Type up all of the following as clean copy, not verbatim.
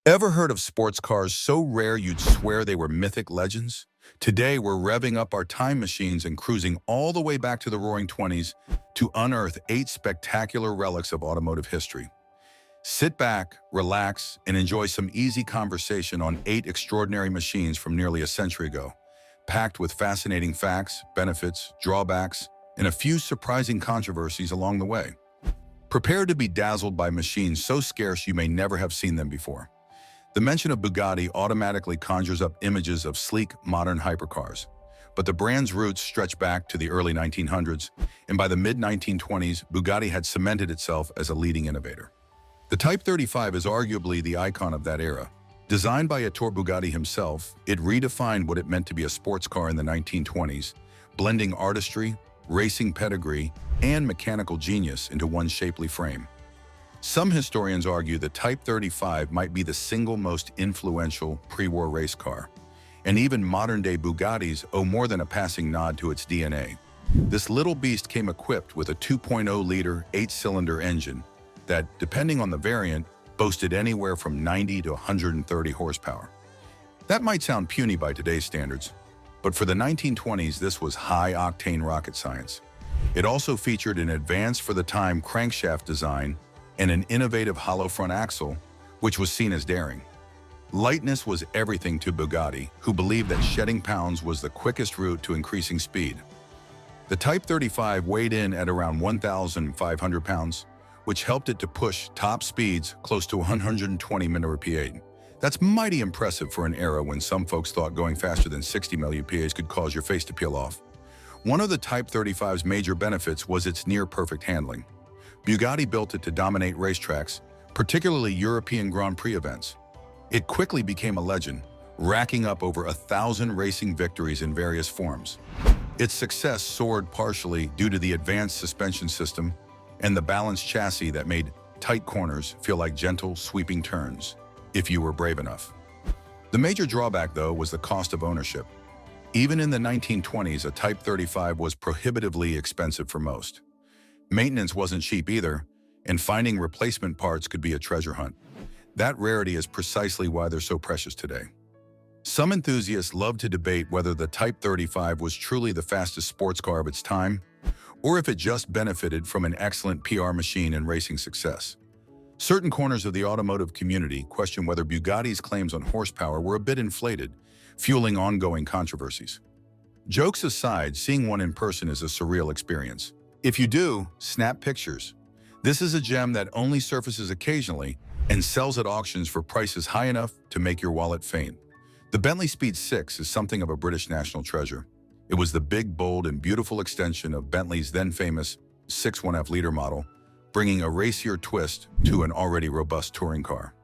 Ever heard of sports cars so rare you'd swear they were mythic legends? Today, we're revving up our time machines and cruising all the way back to the Roaring '20s to unearth 8 spectacular relics of automotive history. Sit back, relax, and enjoy some easy conversation on 8 extraordinary machines from nearly a century ago, packed with fascinating facts, benefits, drawbacks, and a few surprising controversies along the way. Prepare to be dazzled by machines so scarce you may never have seen them before. The mention of Bugatti automatically conjures up images of sleek, modern hypercars. But the brand's roots stretch back to the early 1900s, and by the mid-1920s, Bugatti had cemented itself as a leading innovator. The Type 35 is arguably the icon of that era. Designed by Ettore Bugatti himself, it redefined what it meant to be a sports car in the 1920s, blending artistry, racing pedigree, and mechanical genius into one shapely frame. Some historians argue the Type 35 might be the single most influential pre-war race car, and even modern-day Bugattis owe more than a passing nod to its DNA. This little beast came equipped with a 2.0-liter, 8-cylinder engine that, depending on the variant, boasted anywhere from 90 to 130 horsepower. That might sound puny by today's standards, but for the 1920s, this was high-octane rocket science. It also featured an advanced for the time crankshaft design and an innovative hollow front axle, which was seen as daring. Lightness was everything to Bugatti, who believed that shedding pounds was the quickest route to increasing speed. The Type 35 weighed in at around 1,500 pounds, which helped it to push top speeds close to 120 mph. That's mighty impressive for an era when some folks thought going faster than 60 mph could cause your face to peel off. One of the Type 35's major benefits was its near-perfect handling. Bugatti built it to dominate racetracks, particularly European Grand Prix events. It quickly became a legend, racking up over 1,000 racing victories in various forms. Its success soared partially due to the advanced suspension system and the balanced chassis that made tight corners feel like gentle, sweeping turns, if you were brave enough. The major drawback, though, was the cost of ownership. Even in the 1920s, a Type 35 was prohibitively expensive for most. Maintenance wasn't cheap either, and finding replacement parts could be a treasure hunt. That rarity is precisely why they're so precious today. Some enthusiasts love to debate whether the Type 35 was truly the fastest sports car of its time, or if it just benefited from an excellent PR machine and racing success. Certain corners of the automotive community question whether Bugatti's claims on horsepower were a bit inflated, fueling ongoing controversies. Jokes aside, seeing one in person is a surreal experience. If you do, snap pictures. This is a gem that only surfaces occasionally and sells at auctions for prices high enough to make your wallet faint. The Bentley Speed 6 is something of a British national treasure. It was the big, bold, and beautiful extension of Bentley's then-famous 6.1F liter model, bringing a racier twist to an already robust touring car.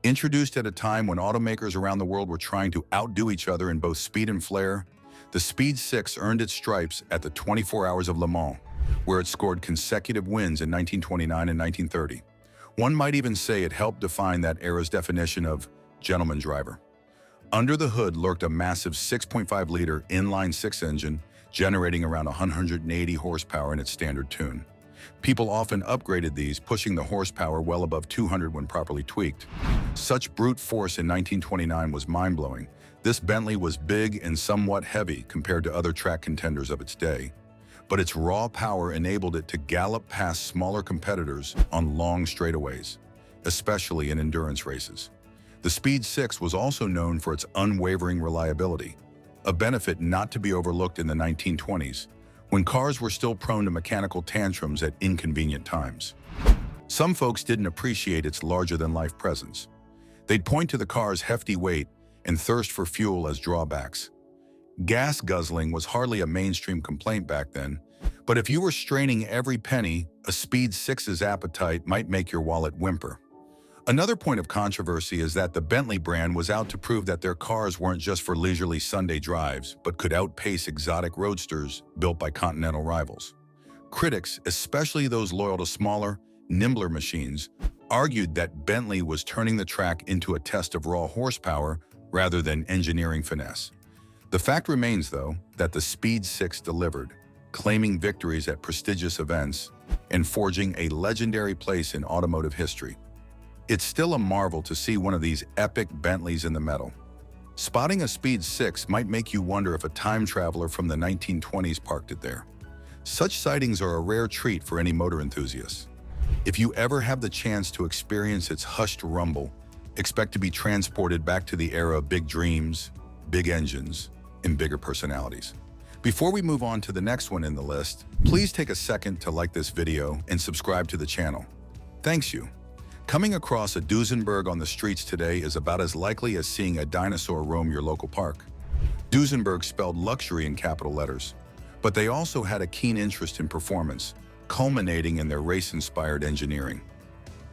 Introduced at a time when automakers around the world were trying to outdo each other in both speed and flair, the Speed 6 earned its stripes at the 24 Hours of Le Mans, where it scored consecutive wins in 1929 and 1930. One might even say it helped define that era's definition of gentleman driver. Under the hood lurked a massive 6.5-liter inline-six engine, generating around 180 horsepower in its standard tune. People often upgraded these, pushing the horsepower well above 200 when properly tweaked. Such brute force in 1929 was mind-blowing. This Bentley was big and somewhat heavy compared to other track contenders of its day, but its raw power enabled it to gallop past smaller competitors on long straightaways, especially in endurance races. The Speed 6 was also known for its unwavering reliability, a benefit not to be overlooked in the 1920s, when cars were still prone to mechanical tantrums at inconvenient times. Some folks didn't appreciate its larger-than-life presence. They'd point to the car's hefty weight and thirst for fuel as drawbacks. Gas guzzling was hardly a mainstream complaint back then, but if you were straining every penny, a Speed 6's appetite might make your wallet whimper. Another point of controversy is that the Bentley brand was out to prove that their cars weren't just for leisurely Sunday drives, but could outpace exotic roadsters built by continental rivals. Critics, especially those loyal to smaller, nimbler machines, argued that Bentley was turning the track into a test of raw horsepower rather than engineering finesse. The fact remains, though, that the Speed 6 delivered, claiming victories at prestigious events and forging a legendary place in automotive history. It's still a marvel to see one of these epic Bentleys in the meadow. Spotting a Speed 6 might make you wonder if a time traveler from the 1920s parked it there. Such sightings are a rare treat for any motor enthusiast. If you ever have the chance to experience its hushed rumble, expect to be transported back to the era of big dreams, big engines, and bigger personalities. Before we move on to the next one in the list, please take a second to like this video and subscribe to the channel. Thanks you. Coming across a Duesenberg on the streets today is about as likely as seeing a dinosaur roam your local park. Duesenberg spelled luxury in capital letters, but they also had a keen interest in performance, culminating in their race-inspired engineering.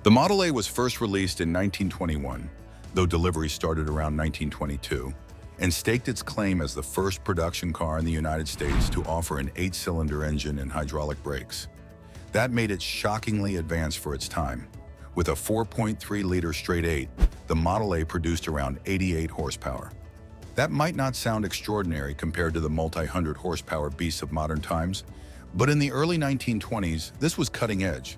The Model A was first released in 1921, though delivery started around 1922, and staked its claim as the first production car in the United States to offer an 8-cylinder engine and hydraulic brakes. That made it shockingly advanced for its time. With a 4.3-liter straight-8, the Model A produced around 88 horsepower. That might not sound extraordinary compared to the multi-hundred horsepower beasts of modern times, but in the early 1920s, this was cutting edge.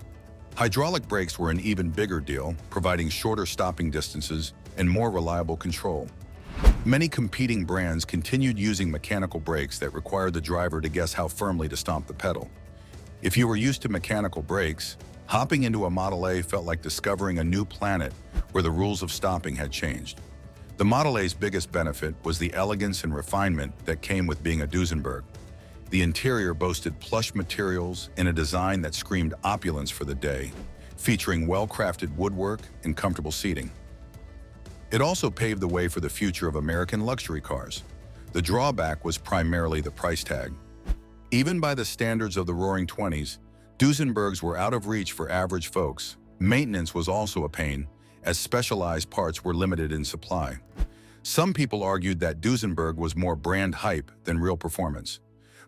Hydraulic brakes were an even bigger deal, providing shorter stopping distances and more reliable control. Many competing brands continued using mechanical brakes that required the driver to guess how firmly to stomp the pedal. If you were used to mechanical brakes, hopping into a Model A felt like discovering a new planet where the rules of stopping had changed. The Model A's biggest benefit was the elegance and refinement that came with being a Duesenberg. The interior boasted plush materials and a design that screamed opulence for the day, featuring well-crafted woodwork and comfortable seating. It also paved the way for the future of American luxury cars. The drawback was primarily the price tag. Even by the standards of the Roaring Twenties, Duesenbergs were out of reach for average folks. Maintenance was also a pain, as specialized parts were limited in supply. Some people argued that Duesenberg was more brand hype than real performance.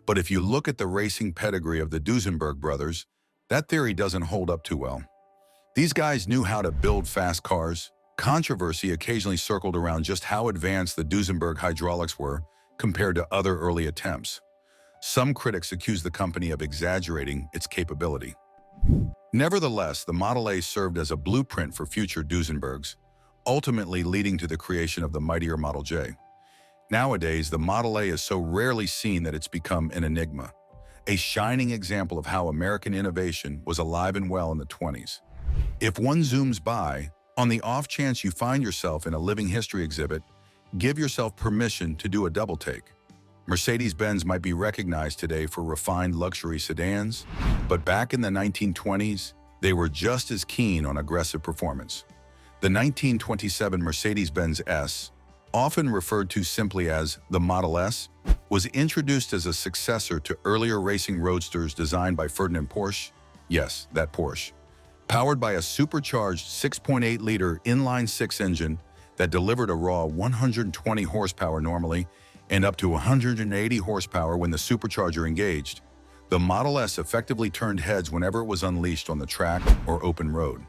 But if you look at the racing pedigree of the Duesenberg brothers, that theory doesn't hold up too well. These guys knew how to build fast cars. Controversy occasionally circled around just how advanced the Duesenberg hydraulics were compared to other early attempts. Some critics accused the company of exaggerating its capability. Nevertheless, the Model A served as a blueprint for future Duesenbergs, ultimately leading to the creation of the mightier Model J. Nowadays, the Model A is so rarely seen that it's become an enigma, a shining example of how American innovation was alive and well in the 20s. If one zooms by, on the off chance you find yourself in a living history exhibit, give yourself permission to do a double take. Mercedes-Benz might be recognized today for refined luxury sedans, but back in the 1920s, they were just as keen on aggressive performance. The 1927 Mercedes-Benz S, often referred to simply as the Model S, was introduced as a successor to earlier racing roadsters designed by Ferdinand Porsche. Yes, that Porsche. Powered by a supercharged 6.8-liter inline-six engine that delivered a raw 120 horsepower normally and up to 180 horsepower when the supercharger engaged, the Model S effectively turned heads whenever it was unleashed on the track or open road.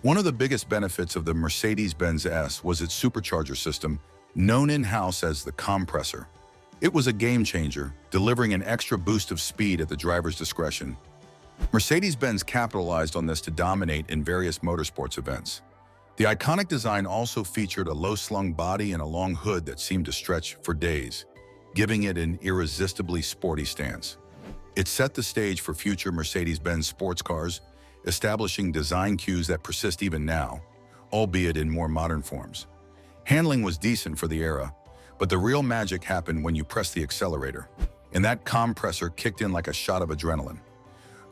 One of the biggest benefits of the Mercedes-Benz S was its supercharger system, known in-house as the compressor. It was a game-changer, delivering an extra boost of speed at the driver's discretion. Mercedes-Benz capitalized on this to dominate in various motorsports events. The iconic design also featured a low-slung body and a long hood that seemed to stretch for days, giving it an irresistibly sporty stance. It set the stage for future Mercedes-Benz sports cars, establishing design cues that persist even now, albeit in more modern forms. Handling was decent for the era, but the real magic happened when you pressed the accelerator, and that compressor kicked in like a shot of adrenaline.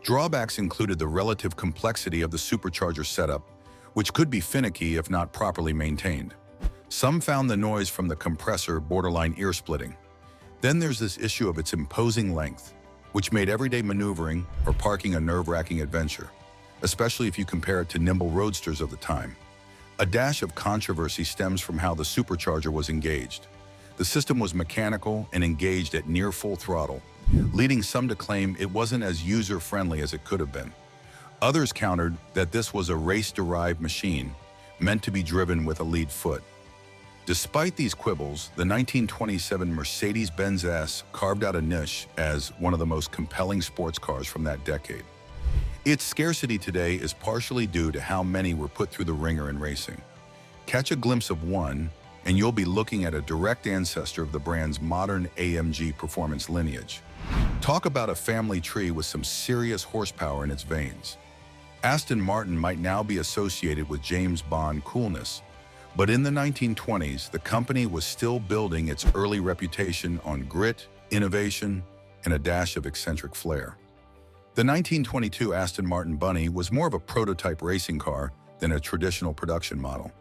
Drawbacks included the relative complexity of the supercharger setup, which could be finicky if not properly maintained. Some found the noise from the compressor borderline ear-splitting. Then there's this issue of its imposing length, which made everyday maneuvering or parking a nerve-wracking adventure, especially if you compare it to nimble roadsters of the time. A dash of controversy stems from how the supercharger was engaged. The system was mechanical and engaged at near full throttle, leading some to claim it wasn't as user-friendly as it could have been. Others countered that this was a race-derived machine, meant to be driven with a lead foot. Despite these quibbles, the 1927 Mercedes-Benz S carved out a niche as one of the most compelling sports cars from that decade. Its scarcity today is partially due to how many were put through the ringer in racing. Catch a glimpse of one, and you'll be looking at a direct ancestor of the brand's modern AMG performance lineage. Talk about a family tree with some serious horsepower in its veins. Aston Martin might now be associated with James Bond coolness, but in the 1920s, the company was still building its early reputation on grit, innovation, and a dash of eccentric flair. The 1922 Aston Martin Bunny was more of a prototype racing car than a traditional production model.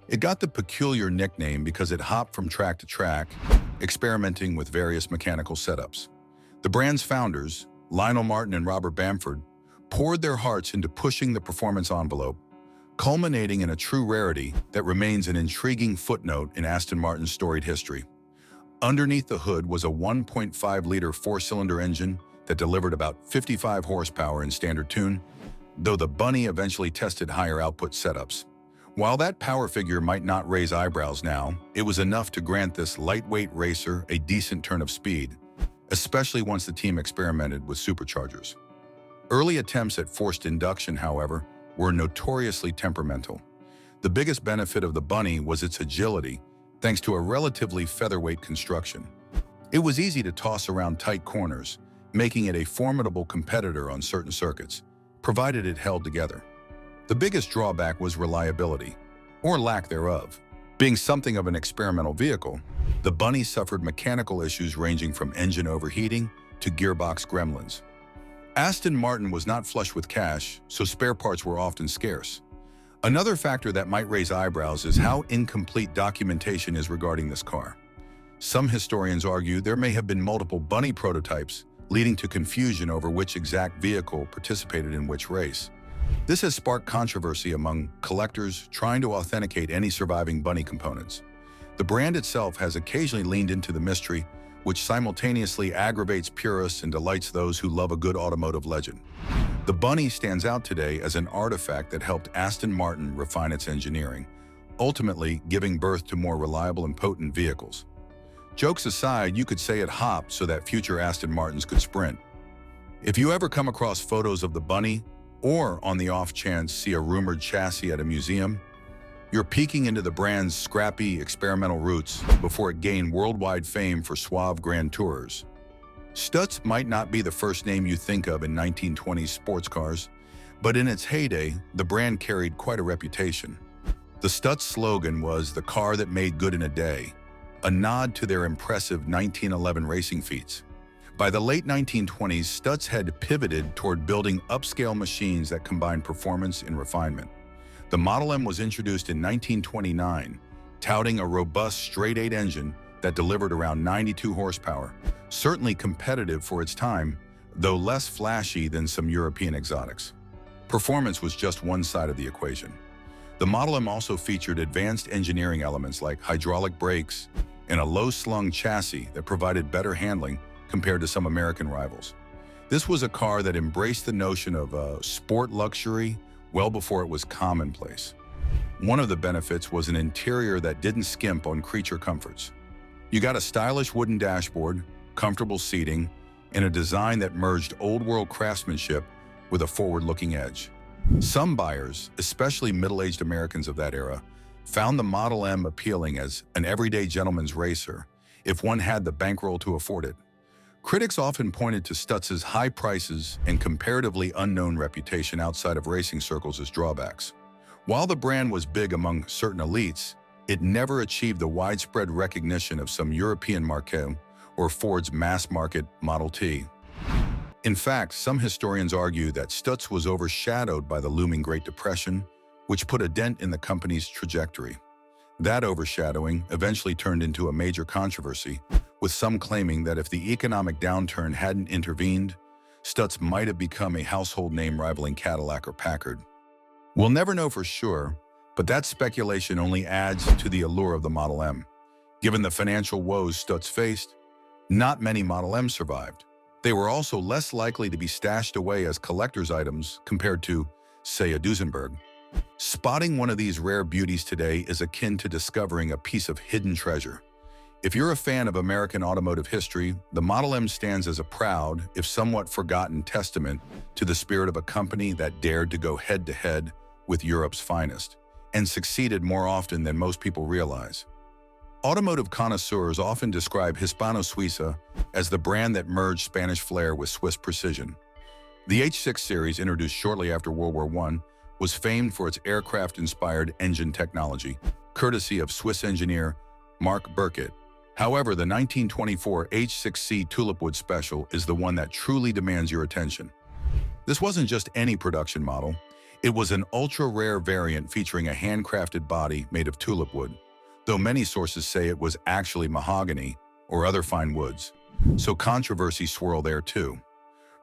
It got the peculiar nickname because it hopped from track to track, experimenting with various mechanical setups. The brand's founders, Lionel Martin and Robert Bamford, poured their hearts into pushing the performance envelope, culminating in a true rarity that remains an intriguing footnote in Aston Martin's storied history. Underneath the hood was a 1.5-liter four-cylinder engine that delivered about 55 horsepower in standard tune, though the Bunny eventually tested higher output setups. While that power figure might not raise eyebrows now, it was enough to grant this lightweight racer a decent turn of speed, especially once the team experimented with superchargers. Early attempts at forced induction, however, were notoriously temperamental. The biggest benefit of the Bunny was its agility, thanks to a relatively featherweight construction. It was easy to toss around tight corners, making it a formidable competitor on certain circuits, provided it held together. The biggest drawback was reliability, or lack thereof. Being something of an experimental vehicle, the Bunny suffered mechanical issues ranging from engine overheating to gearbox gremlins. Aston Martin was not flush with cash, so spare parts were often scarce. Another factor that might raise eyebrows is how incomplete documentation is regarding this car. Some historians argue there may have been multiple Bunny prototypes, leading to confusion over which exact vehicle participated in which race. This has sparked controversy among collectors trying to authenticate any surviving Bunny components. The brand itself has occasionally leaned into the mystery, which simultaneously aggravates purists and delights those who love a good automotive legend. The Bunny stands out today as an artifact that helped Aston Martin refine its engineering, ultimately giving birth to more reliable and potent vehicles. Jokes aside, you could say it hopped so that future Aston Martins could sprint. If you ever come across photos of the Bunny, or on the off chance see a rumored chassis at a museum, you're peeking into the brand's scrappy, experimental roots before it gained worldwide fame for suave grand tourers. Stutz might not be the first name you think of in 1920s sports cars, but in its heyday, the brand carried quite a reputation. The Stutz slogan was "the car that made good in a day," a nod to their impressive 1911 racing feats. By the late 1920s, Stutz had pivoted toward building upscale machines that combined performance and refinement. The Model M was introduced in 1929, touting a robust straight-eight engine that delivered around 92 horsepower, certainly competitive for its time, though less flashy than some European exotics. Performance was just one side of the equation. The Model M also featured advanced engineering elements like hydraulic brakes and a low-slung chassis that provided better handling compared to some American rivals. This was a car that embraced the notion of sport luxury well before it was commonplace. One of the benefits was an interior that didn't skimp on creature comforts. You got a stylish wooden dashboard, comfortable seating, and a design that merged old-world craftsmanship with a forward-looking edge. Some buyers, especially middle-aged Americans of that era, found the Model M appealing as an everyday gentleman's racer if one had the bankroll to afford it. Critics often pointed to Stutz's high prices and comparatively unknown reputation outside of racing circles as drawbacks. While the brand was big among certain elites, it never achieved the widespread recognition of some European marque or Ford's mass-market Model T. In fact, some historians argue that Stutz was overshadowed by the looming Great Depression, which put a dent in the company's trajectory. That overshadowing eventually turned into a major controversy, with some claiming that if the economic downturn hadn't intervened, Stutz might have become a household name rivaling Cadillac or Packard. We'll never know for sure, but that speculation only adds to the allure of the Model M. Given the financial woes Stutz faced, not many Model M's survived. They were also less likely to be stashed away as collector's items compared to, say, a Duesenberg. Spotting one of these rare beauties today is akin to discovering a piece of hidden treasure. If you're a fan of American automotive history, the Model M stands as a proud, if somewhat forgotten, testament to the spirit of a company that dared to go head-to-head with Europe's finest, and succeeded more often than most people realize. Automotive connoisseurs often describe Hispano as the brand that merged Spanish flair with Swiss precision. The H6 series, introduced shortly after World War I, was famed for its aircraft-inspired engine technology, courtesy of Swiss engineer Marc Burkert. However, the 1924 H6C Tulipwood Special is the one that truly demands your attention. This wasn't just any production model. It was an ultra-rare variant featuring a handcrafted body made of tulipwood, though many sources say it was actually mahogany or other fine woods, so controversy swirled there too.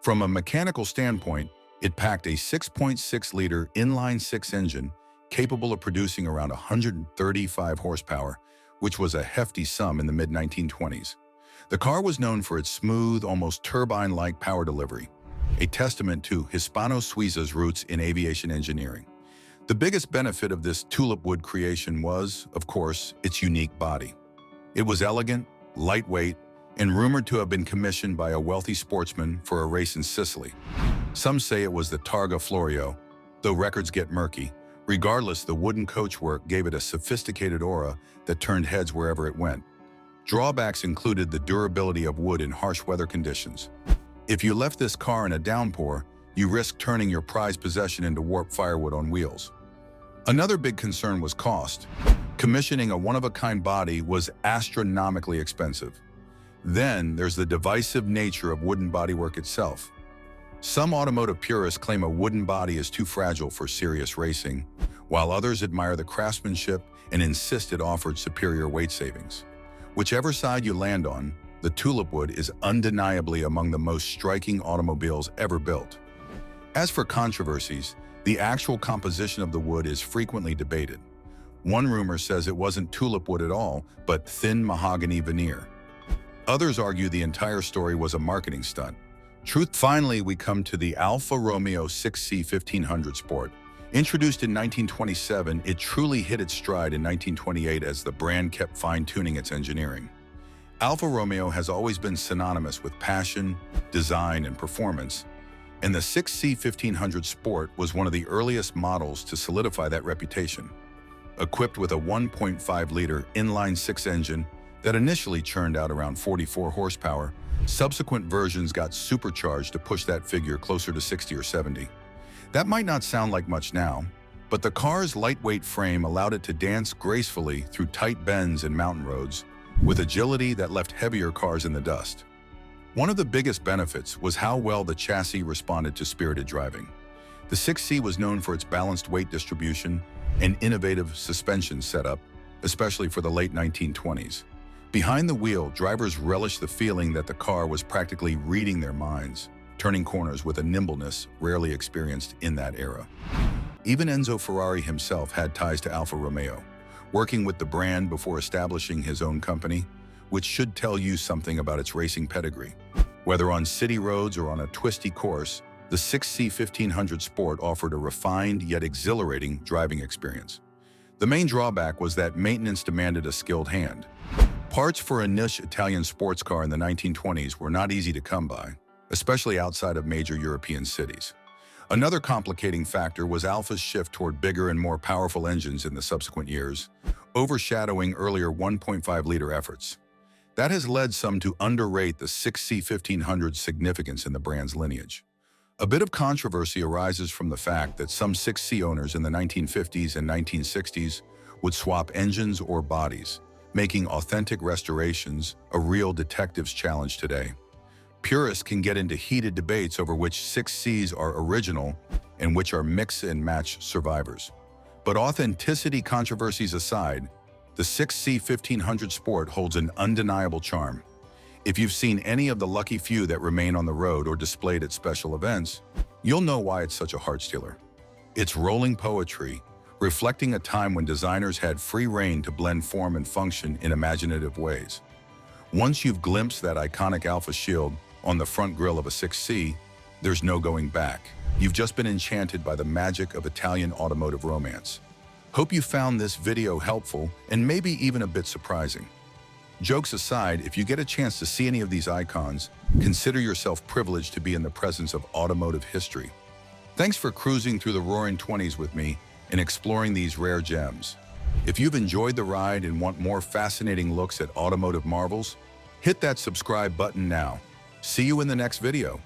From a mechanical standpoint, it packed a 6.6-liter inline-six engine capable of producing around 135 horsepower, which was a hefty sum in the mid-1920s. The car was known for its smooth, almost turbine-like power delivery, a testament to Hispano roots in aviation engineering. The biggest benefit of this tulipwood creation was, of course, its unique body. It was elegant, lightweight, and rumored to have been commissioned by a wealthy sportsman for a race in Sicily. Some say it was the Targa Florio, though records get murky. Regardless, the wooden coachwork gave it a sophisticated aura that turned heads wherever it went. Drawbacks included the durability of wood in harsh weather conditions. If you left this car in a downpour, you risked turning your prized possession into warped firewood on wheels. Another big concern was cost. Commissioning a one-of-a-kind body was astronomically expensive. Then there's the divisive nature of wooden bodywork itself. Some automotive purists claim a wooden body is too fragile for serious racing, while others admire the craftsmanship and insist it offered superior weight savings. Whichever side you land on, the tulipwood is undeniably among the most striking automobiles ever built. As for controversies, the actual composition of the wood is frequently debated. One rumor says it wasn't tulipwood at all, but thin mahogany veneer. Others argue the entire story was a marketing stunt. Finally, we come to the Alfa Romeo 6C 1500 Sport. Introduced in 1927, it truly hit its stride in 1928 as the brand kept fine-tuning its engineering. Alfa Romeo has always been synonymous with passion, design, and performance, and the 6C 1500 Sport was one of the earliest models to solidify that reputation. Equipped with a 1.5-liter inline-six engine that initially churned out around 44 horsepower, subsequent versions got supercharged to push that figure closer to 60 or 70. That might not sound like much now, but the car's lightweight frame allowed it to dance gracefully through tight bends and mountain roads, with agility that left heavier cars in the dust. One of the biggest benefits was how well the chassis responded to spirited driving. The 6C was known for its balanced weight distribution and innovative suspension setup, especially for the late 1920s. Behind the wheel, drivers relished the feeling that the car was practically reading their minds, turning corners with a nimbleness rarely experienced in that era. Even Enzo Ferrari himself had ties to Alfa Romeo, working with the brand before establishing his own company, which should tell you something about its racing pedigree. Whether on city roads or on a twisty course, the 6C 1500 Sport offered a refined yet exhilarating driving experience. The main drawback was that maintenance demanded a skilled hand. Parts for a niche Italian sports car in the 1920s were not easy to come by, especially outside of major European cities. Another complicating factor was Alfa's shift toward bigger and more powerful engines in the subsequent years, overshadowing earlier 1.5-liter efforts. That has led some to underrate the 6C 1500's significance in the brand's lineage. A bit of controversy arises from the fact that some 6C owners in the 1950s and 1960s would swap engines or bodies, making authentic restorations a real detective's challenge today. Purists can get into heated debates over which 6Cs are original and which are mix-and-match survivors. But authenticity controversies aside, the 6C 1500 Sport holds an undeniable charm. If you've seen any of the lucky few that remain on the road or displayed at special events, you'll know why it's such a heart-stealer. It's rolling poetry, reflecting a time when designers had free rein to blend form and function in imaginative ways. Once you've glimpsed that iconic Alfa shield on the front grille of a 6C, there's no going back. You've just been enchanted by the magic of Italian automotive romance. Hope you found this video helpful and maybe even a bit surprising. Jokes aside, if you get a chance to see any of these icons, consider yourself privileged to be in the presence of automotive history. Thanks for cruising through the Roaring Twenties with me and exploring these rare gems. If you've enjoyed the ride and want more fascinating looks at automotive marvels, hit that subscribe button now. See you in the next video.